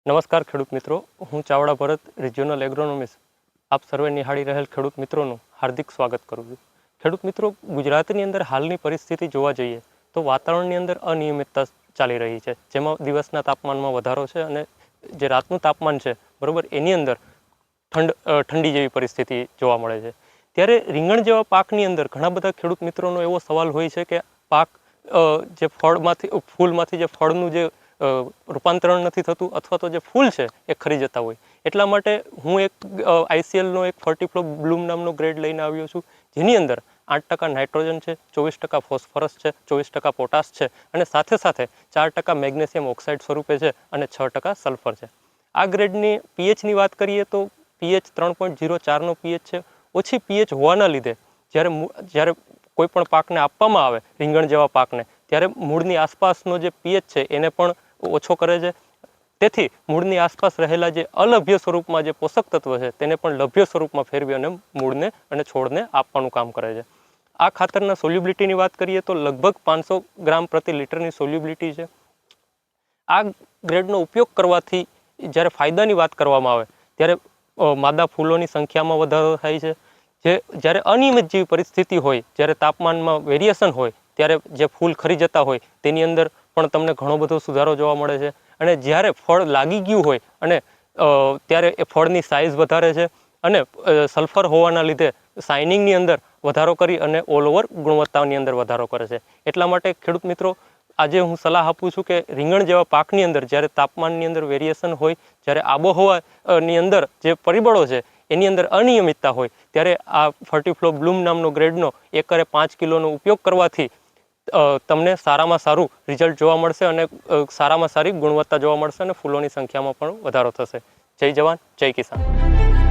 નમસ્કાર ખેડૂત મિત્રો, હું ચાવડા ભરત, રિજિયોનલ એગ્રોનોમિસ્ટ આપ સર્વે નિહાળી રહેલ ખેડૂત મિત્રોનું હાર્દિક સ્વાગત કરું છું. ખેડૂત મિત્રો, ગુજરાતની અંદર હાલની પરિસ્થિતિ જોવા જઈએ તો વાતાવરણની અંદર અનિયમિતતા ચાલી રહી છે, જેમાં દિવસના તાપમાનમાં વધારો છે અને જે રાતનું તાપમાન છે બરાબર એની અંદર ઠંડી જેવી પરિસ્થિતિ જોવા મળે છે. ત્યારે રીંગણ જેવા પાકની અંદર ઘણા બધા ખેડૂત મિત્રોનો એવો સવાલ હોય છે કે પાક જે ફૂલમાંથી જે ફળનું જે રૂપાંતરણ નથી થતું અથવા તો જે ફૂલ છે એ ખરી જતા હોય. એટલા માટે હું એક ICLનો એક ફર્ટીફ્લો બ્લૂમ નામનો ગ્રેડ લઈને આવ્યો છું, જેની અંદર 8% નાઇટ્રોજન છે, 24% ફોસ્ફરસ છે, 24% પોટાશ છે અને સાથે સાથે 4% મેગ્નેશિયમ ઓક્સાઇડ સ્વરૂપે છે અને 6% સલ્ફર છે. આ ગ્રેડની પીએચની વાત કરીએ તો પીએચ 3.04નો પીએચ છે. ઓછી પીએચ હોવાના લીધે જ્યારે કોઈ પણ પાકને આપવામાં આવે, રીંગણ જેવા પાકને, ત્યારે મૂળની આસપાસનો જે પીએચ છે એને પણ ઓછો કરે છે. તેથી મૂળની આસપાસ રહેલા જે અલભ્ય સ્વરૂપમાં જે પોષક તત્વ છે તેને પણ લભ્ય સ્વરૂપમાં ફેરવી અને મૂળને અને છોડને આપવાનું કામ કરે છે. આ ખાતરના સોલ્યુબિલિટીની વાત કરીએ તો લગભગ 500 ગ્રામ પ્રતિ લીટરની સોલ્યુબિલિટી છે. આ ગ્રેડનો ઉપયોગ કરવાથી જ્યારે ફાયદાની વાત કરવામાં આવે ત્યારે માદા ફૂલોની સંખ્યામાં વધારો થાય છે. જ્યારે અનિયમિત જેવી પરિસ્થિતિ હોય, જ્યારે તાપમાનમાં વેરિએશન હોય, ત્યારે જે ફૂલ ખરી જતા હોય તેની અંદર પણ તમને ઘણો બધો સુધારો જોવા મળે છે. અને જ્યારે ફળ લાગી ગયું હોય અને ત્યારે એ ફળની સાઇઝ વધારે છે અને સલ્ફર હોવાના લીધે શાઇનિંગની અંદર વધારો કરી અને ઓલ ઓવર ગુણવત્તાની અંદર વધારો કરે છે. એટલા માટે ખેડૂત મિત્રો, આજે હું સલાહ આપું છું કે રીંગણ જેવા પાકની અંદર જ્યારે તાપમાનની અંદર વેરિએશન હોય, જ્યારે આબોહવાની અંદર જે પરિબળો છે એની અંદર અનિયમિતતા હોય, ત્યારે આ ફર્ટીફ્લો બ્લૂમ નામનો ગ્રેડનો એકરે 5 કિલોનો ઉપયોગ કરવાથી તમને સારામાં સારું રિઝલ્ટ જોવા મળશે અને સારામાં સારી ગુણવત્તા જોવા મળશે અને ફૂલોની સંખ્યામાં પણ વધારો થશે. જય જવાન, જય કિસાન.